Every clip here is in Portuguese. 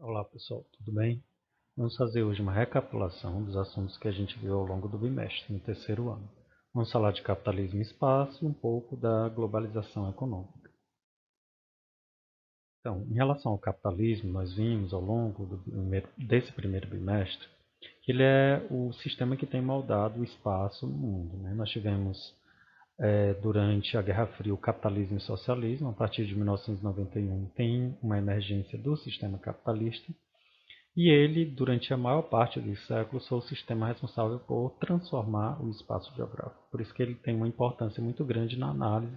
Olá pessoal, tudo bem? Vamos fazer hoje uma recapitulação dos assuntos que a gente viu ao longo do bimestre, no terceiro ano. Vamos falar de capitalismo e espaço e um pouco da globalização econômica. Então, em relação ao capitalismo, nós vimos ao longo desse primeiro bimestre que ele é o sistema que tem moldado o espaço no mundo, né? Nós tivemos, durante a Guerra Fria, o capitalismo e o socialismo. A partir de 1991, tem uma emergência do sistema capitalista. E ele, durante a maior parte dos séculos, foi o sistema responsável por transformar o espaço geográfico. Por isso que ele tem uma importância muito grande na análise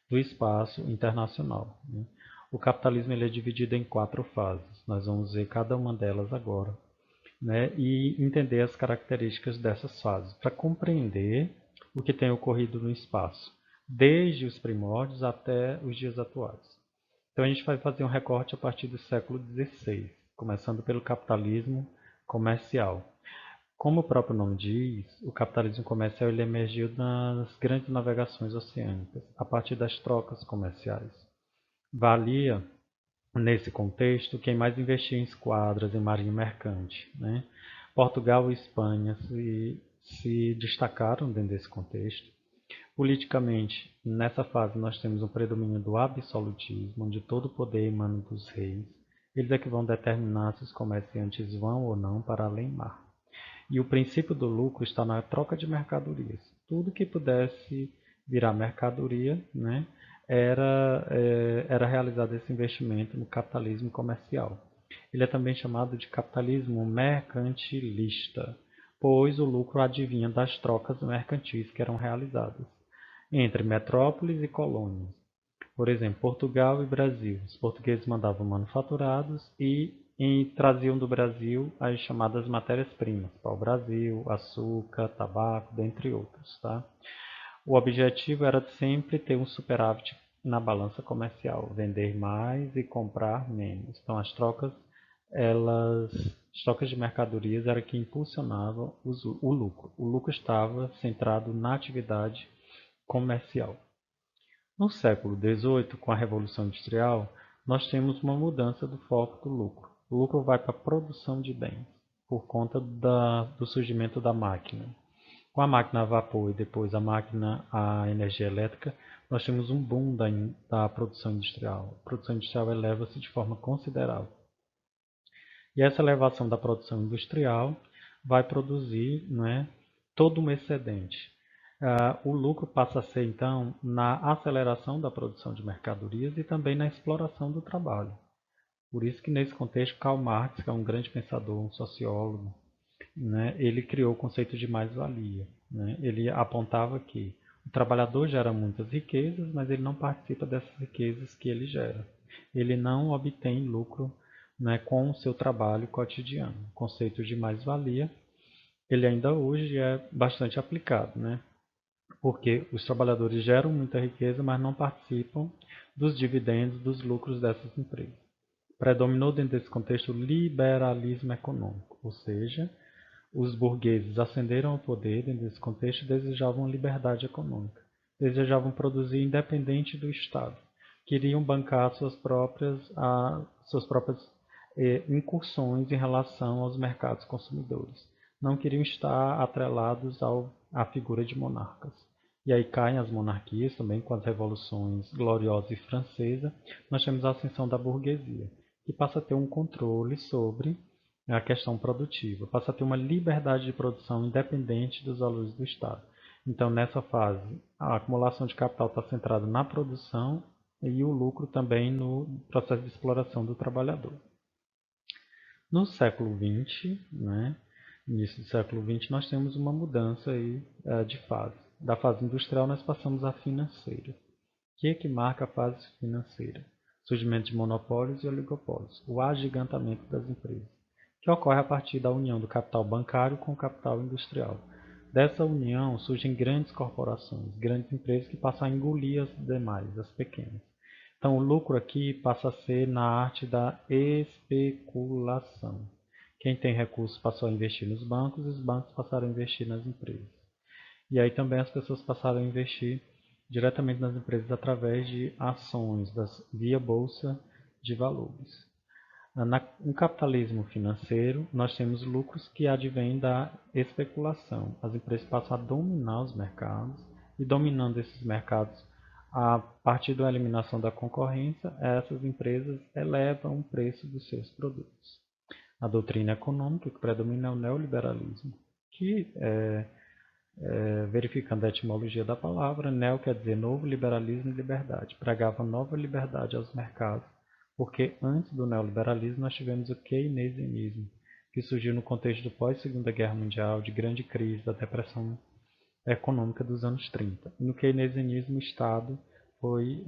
do espaço internacional, né? O capitalismo ele é dividido em 4 fases. Nós vamos ver cada uma delas agora, né? E entender as características dessas fases, para compreender o que tem ocorrido no espaço, desde os primórdios até os dias atuais. Então a gente vai fazer um recorte a partir do século XVI, começando pelo capitalismo comercial. Como o próprio nome diz, o capitalismo comercial ele emergiu nas grandes navegações oceânicas, a partir das trocas comerciais. Valia, nesse contexto, quem mais investia em esquadras, em marinha mercante, né? Portugal e Espanha se destacaram dentro desse contexto. Politicamente, nessa fase nós temos um predomínio do absolutismo, onde todo o poder emana dos reis. Eles é que vão determinar se os comerciantes vão ou não para além-mar. E o princípio do lucro está na troca de mercadorias. Tudo que pudesse virar mercadoria, né, era realizado esse investimento no capitalismo comercial. Ele é também chamado de capitalismo mercantilista, pois o lucro advinha das trocas mercantis que eram realizadas entre metrópoles e colônias. Por exemplo, Portugal e Brasil. Os portugueses mandavam manufaturados e traziam do Brasil as chamadas matérias-primas, pau-brasil, açúcar, tabaco, dentre outros. Tá? O objetivo era sempre ter um superávit na balança comercial, vender mais e comprar menos. Então, as trocas de mercadorias era que impulsionavam o lucro. O lucro estava centrado na atividade comercial. No século XVIII, com a Revolução Industrial, nós temos uma mudança do foco do lucro. O lucro vai para a produção de bens, por conta do surgimento da máquina. Com a máquina a vapor e depois a máquina a energia elétrica, nós temos um boom da produção industrial. A produção industrial eleva-se de forma considerável. E essa elevação da produção industrial vai produzir, né, todo um excedente. O lucro passa a ser, então, na aceleração da produção de mercadorias e também na exploração do trabalho. Por isso que, nesse contexto, Karl Marx, que é um grande pensador, um sociólogo, né, ele criou o conceito de mais-valia. Né? Ele apontava que o trabalhador gera muitas riquezas, mas ele não participa dessas riquezas que ele gera. Ele não obtém lucro, né, com o seu trabalho cotidiano. O conceito de mais-valia, ele ainda hoje é bastante aplicado, né? Porque os trabalhadores geram muita riqueza, mas não participam dos dividendos, dos lucros dessas empresas. Predominou dentro desse contexto o liberalismo econômico, ou seja, os burgueses ascenderam ao poder dentro desse contexto e desejavam liberdade econômica. Desejavam produzir independente do Estado. Queriam bancar suas próprias incursões em relação aos mercados consumidores. Não queriam estar atrelados à figura de monarcas. E aí caem as monarquias também com as revoluções gloriosa e francesa. Nós temos a ascensão da burguesia, que passa a ter um controle sobre a questão produtiva, passa a ter uma liberdade de produção independente dos valores do Estado. Então, nessa fase, a acumulação de capital está centrada na produção e o lucro também no processo de exploração do trabalhador. No século XX, né, início do século XX, nós temos uma mudança aí, de fase. Da fase industrial, nós passamos à financeira. O que é que marca a fase financeira? Surgimento de monopólios e oligopólios, o agigantamento das empresas, que ocorre a partir da união do capital bancário com o capital industrial. Dessa união surgem grandes corporações, grandes empresas que passam a engolir as demais, as pequenas. Então, o lucro aqui passa a ser na arte da especulação. Quem tem recursos passou a investir nos bancos e os bancos passaram a investir nas empresas. E aí também as pessoas passaram a investir diretamente nas empresas através de ações via bolsa de valores. No capitalismo financeiro, nós temos lucros que advêm da especulação. As empresas passam a dominar os mercados e, dominando esses mercados, a partir da eliminação da concorrência, essas empresas elevam o preço dos seus produtos. A doutrina econômica que predomina é o neoliberalismo, que, verificando a etimologia da palavra, neo quer dizer novo, liberalismo e liberdade. Pregava nova liberdade aos mercados, porque antes do neoliberalismo nós tivemos o keynesianismo, que surgiu no contexto do pós-Segunda Guerra Mundial, de grande crise, da depressão econômica dos anos 30. No keynesianismo, o Estado foi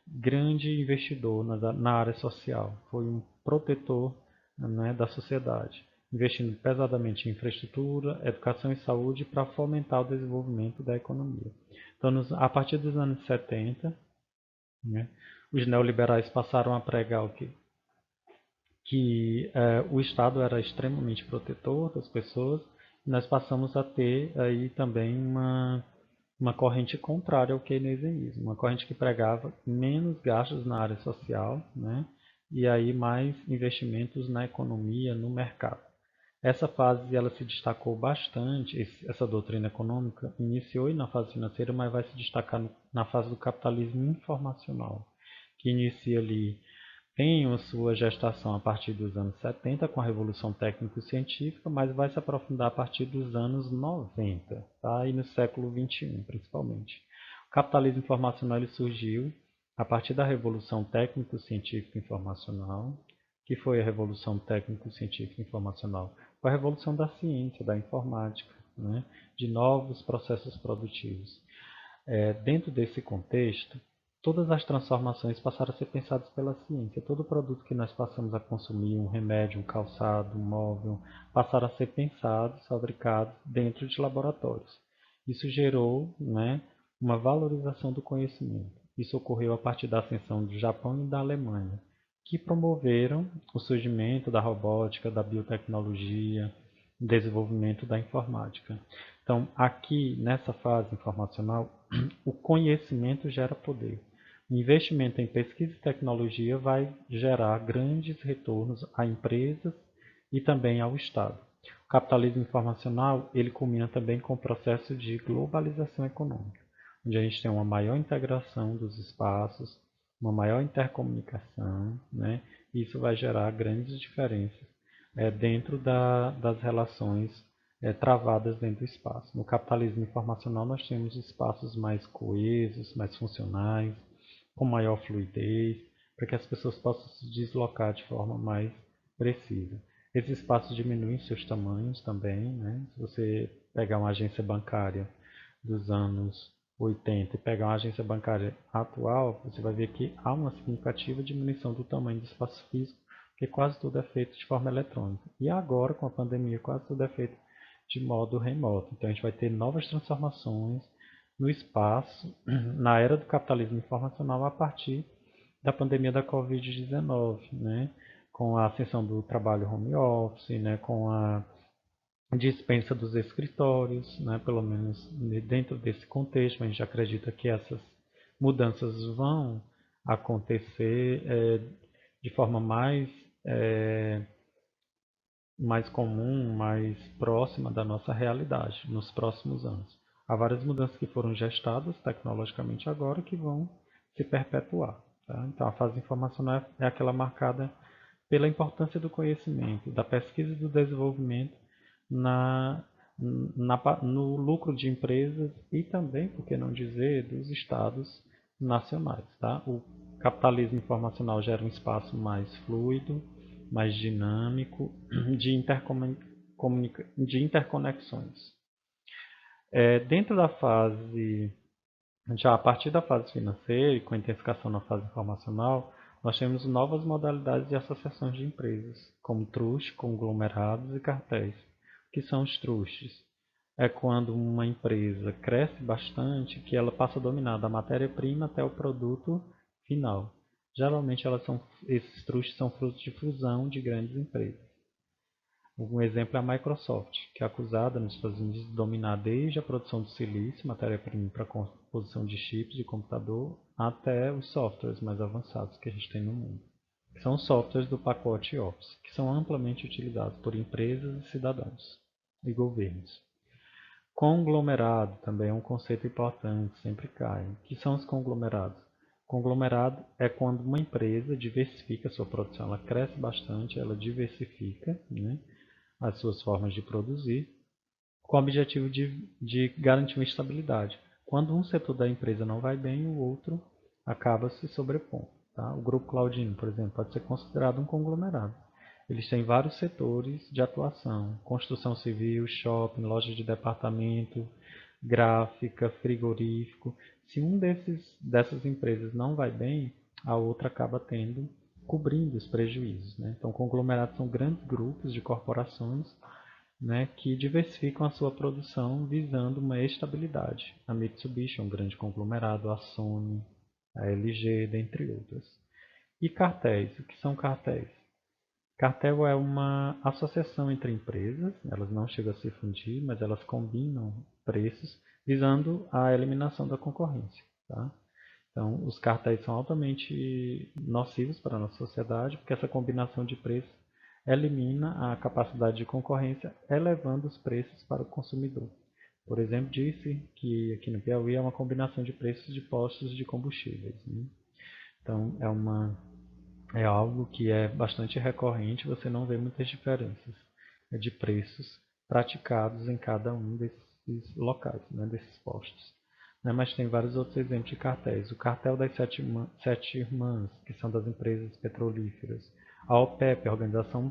grande investidor na área social, foi um protetor, né, da sociedade, investindo pesadamente em infraestrutura, educação e saúde para fomentar o desenvolvimento da economia. Então, a partir dos anos 70, né, os neoliberais passaram a pregar que o Estado era extremamente protetor das pessoas, e nós passamos a ter aí também uma corrente contrária ao keynesianismo, uma corrente que pregava menos gastos na área social, né, e aí mais investimentos na economia, no mercado. Essa fase ela se destacou bastante, essa doutrina econômica iniciou na fase financeira, mas vai se destacar na fase do capitalismo informacional, que inicia ali, tem a sua gestação a partir dos anos 70 com a Revolução Técnico-Científica, mas vai se aprofundar a partir dos anos 90, tá? E no século XXI, principalmente. O capitalismo informacional ele surgiu a partir da Revolução Técnico-Científica Informacional, que foi a Revolução Técnico-Científica Informacional, foi a revolução da ciência, da informática, né? De novos processos produtivos. Dentro desse contexto, todas as transformações passaram a ser pensadas pela ciência. Todo produto que nós passamos a consumir, um remédio, um calçado, um móvel, passaram a ser pensados, fabricados dentro de laboratórios. Isso gerou, né, uma valorização do conhecimento. Isso ocorreu a partir da ascensão do Japão e da Alemanha, que promoveram o surgimento da robótica, da biotecnologia, o desenvolvimento da informática. Então, aqui nessa fase informacional, o conhecimento gera poder. O investimento em pesquisa e tecnologia vai gerar grandes retornos a empresas e também ao Estado. O capitalismo informacional ele culmina também com o processo de globalização econômica, onde a gente tem uma maior integração dos espaços, uma maior intercomunicação, né? E isso vai gerar grandes diferenças dentro das relações travadas dentro do espaço. No capitalismo informacional nós temos espaços mais coesos, mais funcionais, com maior fluidez, para que as pessoas possam se deslocar de forma mais precisa. Esses espaços diminuem seus tamanhos também, né? Se você pegar uma agência bancária dos anos 80 e pegar uma agência bancária atual, você vai ver que há uma significativa diminuição do tamanho do espaço físico, porque quase tudo é feito de forma eletrônica. E agora, com a pandemia, quase tudo é feito de modo remoto. Então a gente vai ter novas transformações no espaço, na era do capitalismo informacional a partir da pandemia da Covid-19, né? Com a ascensão do trabalho home office, né? Com a dispensa dos escritórios, né? Pelo menos dentro desse contexto, a gente acredita que essas mudanças vão acontecer de forma mais comum, mais próxima da nossa realidade nos próximos anos. Há várias mudanças que foram gestadas tecnologicamente agora que vão se perpetuar. Tá? Então, a fase informacional é aquela marcada pela importância do conhecimento, da pesquisa e do desenvolvimento no lucro de empresas e também, por que não dizer, dos estados nacionais. Tá? O capitalismo informacional gera um espaço mais fluido, mais dinâmico, de interconexões. Dentro da fase, já a partir da fase financeira e com a intensificação na fase informacional, nós temos novas modalidades de associações de empresas, como trust, conglomerados e cartéis. O que são os trusts? É quando uma empresa cresce bastante que ela passa a dominar da matéria-prima até o produto final. Geralmente esses trusts são frutos de fusão de grandes empresas. Um exemplo é a Microsoft, que é acusada nos Estados Unidos de dominar desde a produção do silício, matéria-prima para a composição de chips de computador, até os softwares mais avançados que a gente tem no mundo. que são os softwares do pacote Office, que são amplamente utilizados por empresas e cidadãos e governos. Conglomerado também é um conceito importante, sempre cai. O que são os conglomerados? Conglomerado é quando uma empresa diversifica a sua produção, ela cresce bastante, ela diversifica, né, as suas formas de produzir, com o objetivo de garantir uma estabilidade. Quando um setor da empresa não vai bem, o outro acaba se sobrepondo. Tá? O Grupo Claudino, por exemplo, pode ser considerado um conglomerado. Eles têm vários setores de atuação: construção civil, shopping, lojas de departamento, gráfica, frigorífico. Se dessas empresas não vai bem, a outra acaba cobrindo os prejuízos. Né? Então, conglomerados são grandes grupos de corporações, né, que diversificam a sua produção visando uma estabilidade. A Mitsubishi é um grande conglomerado, a Sony, a LG, dentre outras. E cartéis, o que são cartéis? Cartel é uma associação entre empresas, elas não chegam a se fundir, mas elas combinam preços visando a eliminação da concorrência. Tá? Então, os cartéis são altamente nocivos para a nossa sociedade, porque essa combinação de preços elimina a capacidade de concorrência, elevando os preços para o consumidor. Por exemplo, disse que aqui no Piauí é uma combinação de preços de postos de combustíveis. Né? Então, é algo que é bastante recorrente, você não vê muitas diferenças de preços praticados em cada um desses locais, né, desses postos. Né, mas tem vários outros exemplos de cartéis. O cartel das sete irmãs, que são das empresas petrolíferas. A OPEP, a Organização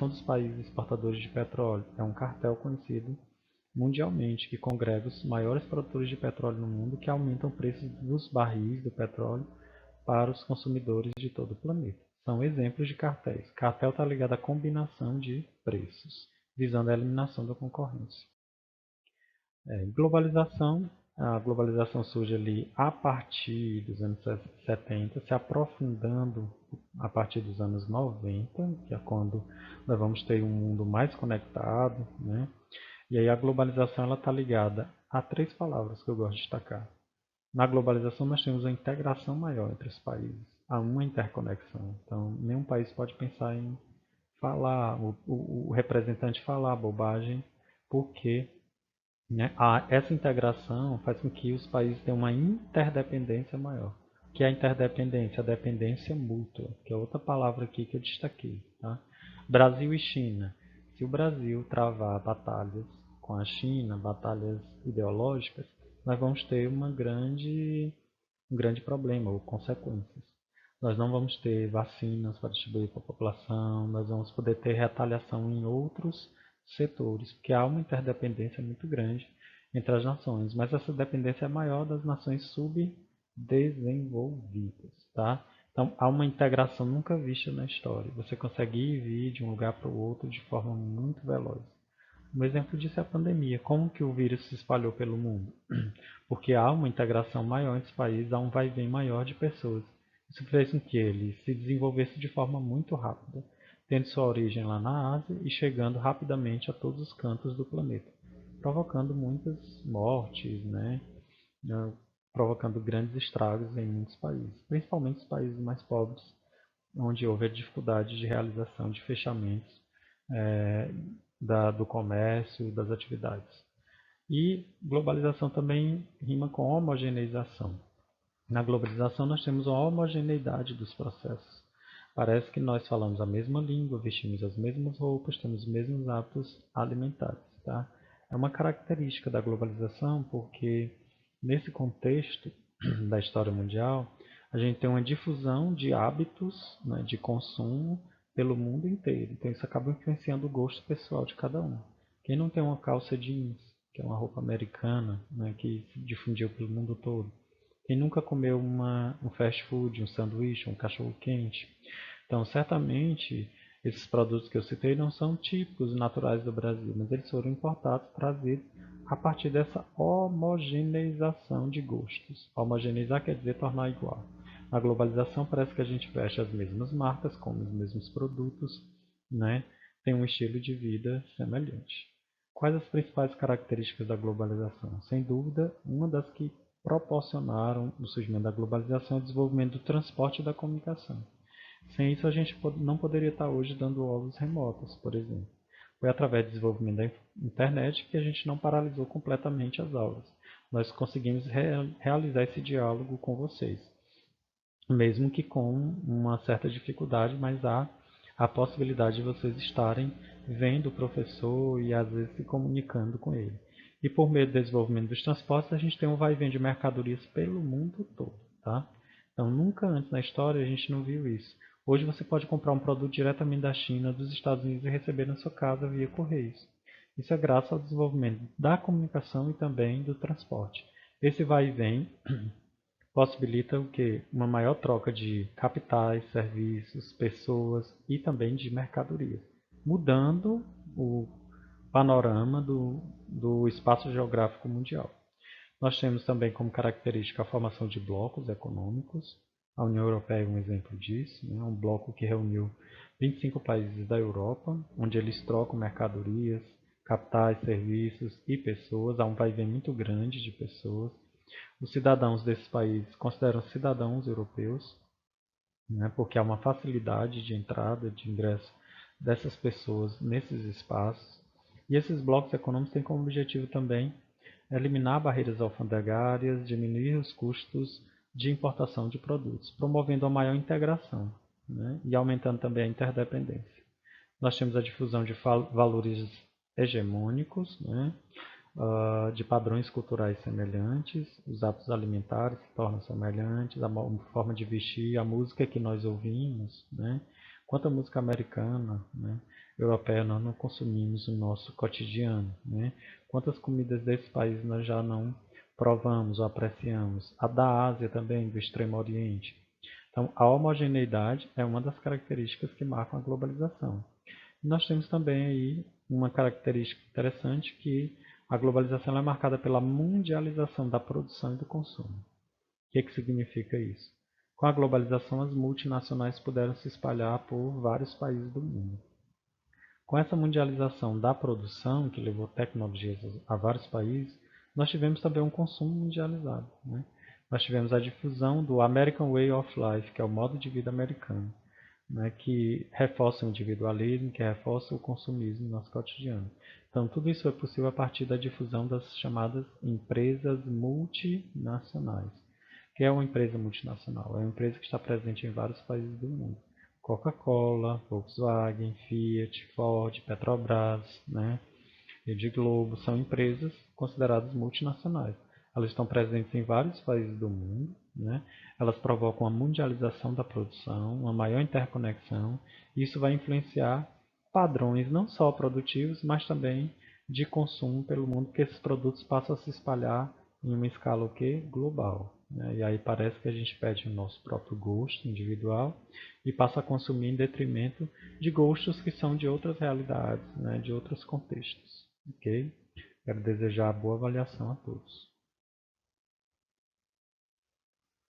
dos Países Exportadores de Petróleo, é um cartel conhecido mundialmente que congrega os maiores produtores de petróleo no mundo, que aumentam o preço dos barris do petróleo para os consumidores de todo o planeta. São exemplos de cartéis. Cartel está ligado à combinação de preços, visando a eliminação da concorrência. Globalização. A globalização surge ali a partir dos anos 70, se aprofundando a partir dos anos 90, que é quando nós vamos ter um mundo mais conectado, né? E aí a globalização está ligada a três palavras que eu gosto de destacar. Na globalização nós temos a integração maior entre os países, há uma interconexão. Então nenhum país pode pensar em falar, o representante falar bobagem, porque, né, essa integração faz com que os países tenham uma interdependência maior. O que é a interdependência? A dependência mútua, que é outra palavra aqui que eu destaquei. Tá? Brasil e China. Se o Brasil travar batalhas com a China, batalhas ideológicas, nós vamos ter um grande problema ou consequências. Nós não vamos ter vacinas para distribuir para a população, nós vamos poder ter retaliação em outros setores, porque há uma interdependência muito grande entre as nações, mas essa dependência é maior das nações subdesenvolvidas, tá? Então há uma integração nunca vista na história. Você consegue ir e vir de um lugar para o outro de forma muito veloz. Um exemplo disso é a pandemia. Como que o vírus se espalhou pelo mundo? Porque há uma integração maior entre os países, há um vai-vem maior de pessoas. Isso fez com que ele se desenvolvesse de forma muito rápida, tendo sua origem lá na Ásia e chegando rapidamente a todos os cantos do planeta, provocando muitas mortes, né? Provocando grandes estragos em muitos países, principalmente os países mais pobres, onde houve a dificuldade de realização de fechamentos é, do comércio, das atividades. E globalização também rima com homogeneização. Na globalização nós temos a homogeneidade dos processos. Parece que nós falamos a mesma língua, vestimos as mesmas roupas, temos os mesmos hábitos alimentares. Tá? É uma característica da globalização porque nesse contexto da história mundial a gente tem uma difusão de hábitos, né, de consumo pelo mundo inteiro. Então isso acaba influenciando o gosto pessoal de cada um. Quem não tem uma calça jeans, que é uma roupa americana, né, que se difundiu pelo mundo todo? Quem nunca comeu um fast food, um sanduíche, um cachorro-quente? Então, certamente, esses produtos que eu citei não são típicos naturais do Brasil, mas eles foram importados, trazidos a partir dessa homogeneização de gostos. Homogeneizar quer dizer tornar igual. Na globalização parece que a gente veste as mesmas marcas, come os mesmos produtos, né? Tem um estilo de vida semelhante. Quais as principais características da globalização? Sem dúvida, uma das que proporcionaram o surgimento da globalização e o desenvolvimento do transporte e da comunicação. Sem isso, a gente não poderia estar hoje dando aulas remotas, por exemplo. Foi através do desenvolvimento da internet que a gente não paralisou completamente as aulas. Nós conseguimos realizar esse diálogo com vocês, mesmo que com uma certa dificuldade, mas há a possibilidade de vocês estarem vendo o professor e às vezes se comunicando com ele. E por meio do desenvolvimento dos transportes, a gente tem um vai e vem de mercadorias pelo mundo todo, tá? Então, nunca antes na história a gente não viu isso. Hoje você pode comprar um produto diretamente da China, dos Estados Unidos e receber na sua casa via correios. Isso é graças ao desenvolvimento da comunicação e também do transporte. Esse vai e vem possibilita o quê? Uma maior troca de capitais, serviços, pessoas e também de mercadorias, mudando o panorama do espaço geográfico mundial. Nós temos também como característica a formação de blocos econômicos. A União Europeia é um exemplo disso, né? Um bloco que reuniu 25 países da Europa, onde eles trocam mercadorias, capitais, serviços e pessoas. Há um vai-vem muito grande de pessoas. Os cidadãos desses países consideram cidadãos europeus, né, porque há uma facilidade de entrada, de ingresso dessas pessoas nesses espaços. E esses blocos econômicos têm como objetivo também eliminar barreiras alfandegárias, diminuir os custos de importação de produtos, promovendo a maior integração, né, e aumentando também a interdependência. Nós temos a difusão de valores hegemônicos, né, de padrões culturais semelhantes, os hábitos alimentares se tornam semelhantes, a forma de vestir, a música que nós ouvimos, né? Quanto à música americana, né, europeia, nós não consumimos no nosso cotidiano, né? Quantas comidas desses países nós já não provamos ou apreciamos? A da Ásia também, do Extremo Oriente. Então, a homogeneidade é uma das características que marcam a globalização. E nós temos também aí uma característica interessante que a globalização é marcada pela mundialização da produção e do consumo. O que significa isso? Com a globalização, as multinacionais puderam se espalhar por vários países do mundo. Com essa mundialização da produção, que levou tecnologias a vários países, nós tivemos também um consumo mundializado, né? Nós tivemos a difusão do American Way of Life, que é o modo de vida americano, né, que reforça o individualismo, que reforça o consumismo no nosso cotidiano. Então, tudo isso é possível a partir da difusão das chamadas empresas multinacionais. O que é uma empresa multinacional? É uma empresa que está presente em vários países do mundo. Coca-Cola, Volkswagen, Fiat, Ford, Petrobras, né, Rede Globo, são empresas consideradas multinacionais. Elas estão presentes em vários países do mundo, né? Elas provocam a mundialização da produção, uma maior interconexão, e isso vai influenciar padrões não só produtivos, mas também de consumo pelo mundo, porque esses produtos passam a se espalhar em uma escala o quê? Global, né? E aí parece que a gente perde o nosso próprio gosto individual e passa a consumir em detrimento de gostos que são de outras realidades, né? De outros contextos. Ok? Quero desejar boa avaliação a todos.